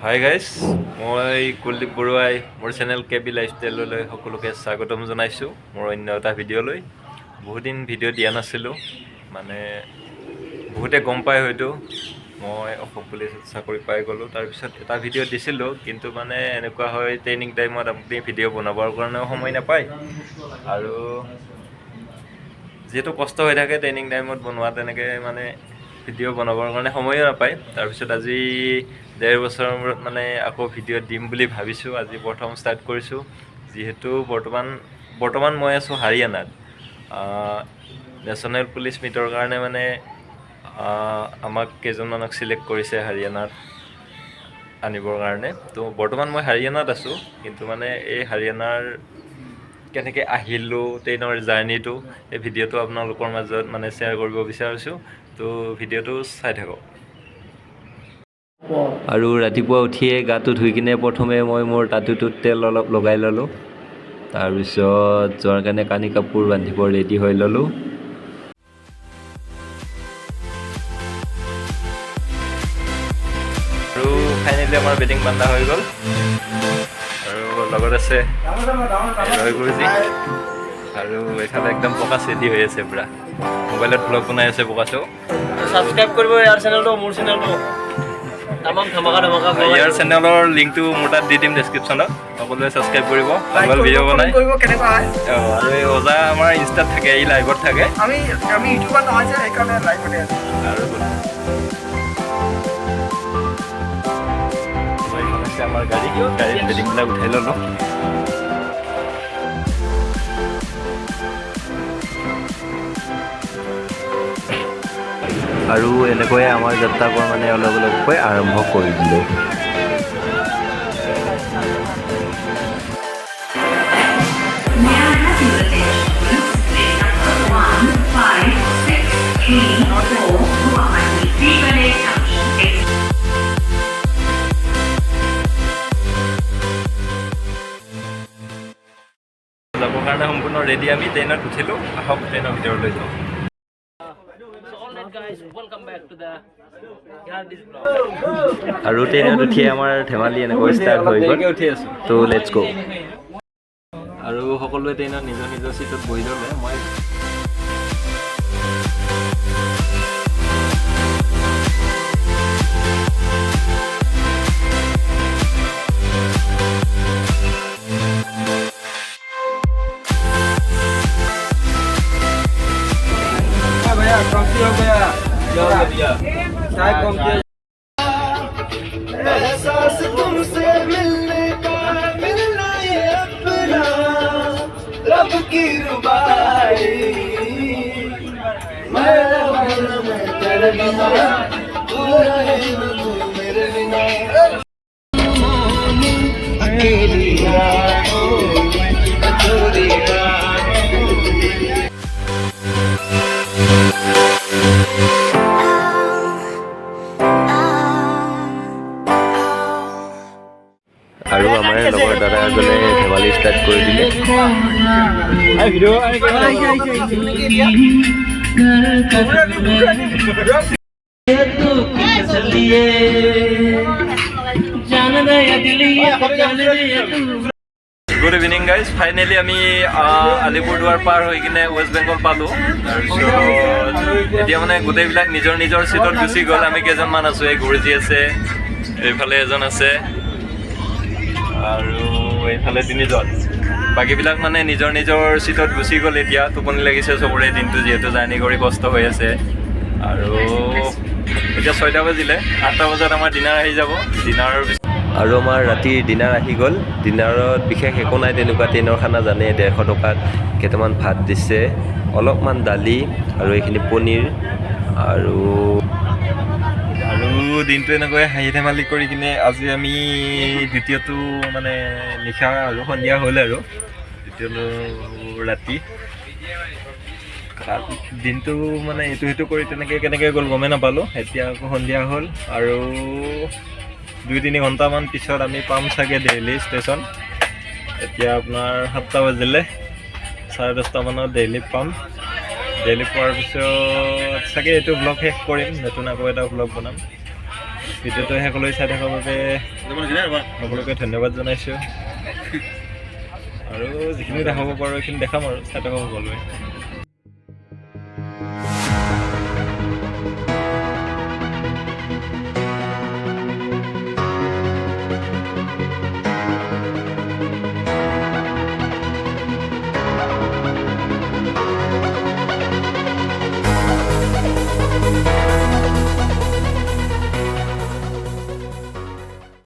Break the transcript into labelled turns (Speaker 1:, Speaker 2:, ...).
Speaker 1: Hi guys, মই কুলদীপ বৰুৱাই মোৰ চেনেল কেবি লাইফষ্টাইললৈ সকলোকে স্বাগতম জনাইছোঁ মোৰ অন্য এটা ভিডিঅ'লৈ। বহুত দিন ভিডিঅ' দিয়া নাছিলোঁ, মানে বহুতে গম পায় হয়তো মই অসম পুলিচত চাকৰি পাই গ'লোঁ। তাৰপিছত এটা ভিডিঅ' দিছিলোঁ, কিন্তু মানে এনেকুৱা হয় ট্ৰেইনিং টাইমত আপুনি ভিডিঅ' বনাবৰ কাৰণেও সময় নাপায়, আৰু যিহেতু কষ্ট হৈ থাকে ট্ৰেইনিং টাইমত বনোৱা, তেনেকৈ মানে ভিডিঅ' বনাবৰ কাৰণে সময়ো নাপায়। তাৰপিছত আজি 1.5 বছৰৰ মূৰত মানে আকৌ ভিডিঅ' দিম বুলি ভাবিছোঁ। আজি প্ৰথম ষ্টাৰ্ট কৰিছোঁ, যিহেতু বৰ্তমান মই আছোঁ হাৰিয়ানাত। নেশ্যনেল পুলিচ মিটৰ কাৰণে মানে আমাক কেইজনমানক চিলেক্ট কৰিছে হাৰিয়ানাত আনিবৰ কাৰণে। তো বৰ্তমান মই হাৰিয়ানাত আছোঁ, কিন্তু মানে এই হাৰিয়ানাৰ কেনেকৈ আহিলোঁ ট্ৰেইনৰ জাৰ্ণিটো, এই ভিডিঅ'টো আপোনালোকৰ মাজত মানে শ্বেয়াৰ কৰিব বিচাৰিছোঁ। তো ভিডিঅ'টো চাই থাকক। আৰু ৰাতিপুৱা উঠিয়ে গাটো ধুই কিনে প্ৰথমে মই মোৰ টাটুটোত তেল অলপ লগাই ল'লোঁ। তাৰপিছত যোৱাৰ কাৰণে কানি কাপোৰ বান্ধিব ৰেডি হৈ ল'লোঁ। আৰু ফাইনেলি আমাৰ বেটিং বান্ধা হৈ গ'ল, আৰু লগত আছে ৰয় গুৰুজী, আৰু এইফালে একদম প্ৰকাশ ৰেডি হৈ আছে পূৰা, মোবাইলত ব্লগ বনাই আছে প্ৰকাশো।
Speaker 2: ছাবস্ক্ৰাইব কৰিব ইয়াৰ চেনেলটো, মোৰ চেনেলটো তামাম ধমাকা
Speaker 1: ইয়াৰ চেনেলৰ লিংকটো মোৰ তাত দি দিম ডেছক্ৰিপশ্যনত, সকলোৱে ছাবস্ক্ৰাইব কৰিব। ভাল ভিডিঅ' বনাই আৰু এই ওজা আমাৰ ইনষ্টাত থাকে, এই লাইভত থাকে।
Speaker 2: আমি ইউটিউবাৰ নহয় যে সেইকাৰণে লাইভতে আছোঁ।
Speaker 1: আৰু আমাৰ গাড়ীত বেটিংবিলাক উঠাই ল'লোঁ। আৰু এনেকৈয়ে আমাৰ যাত্ৰাবোৰ মানে অলপ অলপকৈ আৰম্ভ কৰি দিলোঁ। যাবৰ কাৰণে সম্পূৰ্ণ ৰেডি, আমি ট্ৰেইনত উঠিলোঁ। আহক ট্ৰেইনৰ ভিতৰলৈ যাওঁ। আৰু ট্ৰেইনত উঠিয়ে আমাৰ ধেমালি এনেকৈ ষ্টাৰ্ট হৈ গ'ল। তো লেটছ গো। আৰু সকলোৱে ট্ৰেইনত নিজৰ নিজৰ ছিটত বহি ল'লে। মই
Speaker 2: कॉफी हो गया, चाय कॉफी। एहसास तुमसे मिलने का, मिलना ये अपना रब की रुबाई। मैं तेरे बिना, तू रहे न तू मेरे बिना, अकेली रातों में अधूरी
Speaker 1: আৰু আমাৰ লগৰ দাদা এজনে ধেমালি ষ্টাৰ্ট কৰি দিলে। গুড ইভিনিং গাইজ, ফাইনেলি আমি আলিপুৰদুৱাৰ পাৰ হৈ কিনে ৱেষ্ট বেংগল পালোঁ। তাৰপিছত এতিয়া মানে গোটেইবিলাক নিজৰ নিজৰ ছিটত গুচি গ'ল। আমি কেইজনমান আছোঁ, এই গুৰুজী আছে, এইফালে এজন আছে, আৰু এইফালে 3জন। বাকীবিলাক মানে নিজৰ নিজৰ ছিটত গুচি গ'ল। এতিয়া টোপনি লাগিছে চবৰে, দিনটো যিহেতু জাৰ্ণি কৰি কষ্ট হৈ আছে। আৰু এতিয়া 6টা বাজিলে, 8টা বজাত আমাৰ ডিনাৰ আহি যাব। আৰু আমাৰ ৰাতিৰ ডিনাৰ আহি গ'ল। ডিনাৰত বিশেষ একো নাই তেনেকুৱা, ট্ৰেইনৰ খানা জানে, 150 টকাত কেইটামান ভাত দিছে, অলপমান দালি, আৰু এইখিনি পনীৰ, আৰু দিনটো এনেকৈ হাঁহি ধেমালি কৰি কিনে আজি আমি দ্বিতীয়টো মানে নিশা আৰু সন্ধিয়া হ'ল, আৰু দ্বিতীয়টো ৰাতি। দিনটো মানে ইটো সিটো কৰি তেনেকৈ কেনেকৈ গ'ল গমেই নাপালোঁ। এতিয়া আকৌ সন্ধিয়া হ'ল, আৰু 2-3 ঘণ্টামান পিছত আমি পাম চাগে দেলহি ষ্টেচন। এতিয়া আপোনাৰ 7টা বাজিলে, 10:30 মানত দেলহিত পাম। দেলহি পোৱাৰ পিছত চাগে এইটো ব্লগ শেষ কৰিম, নতুন আকৌ এটা ব্লগ বনাম। ভিডিঅ'টো শেষলৈ চাই থকাৰ বাবে সকলোকে ধন্যবাদ জনাইছোঁ আৰু যিখিনি দেখাব পাৰোঁ সেইখিনি দেখাম আৰু চাই থকা সকলোৱে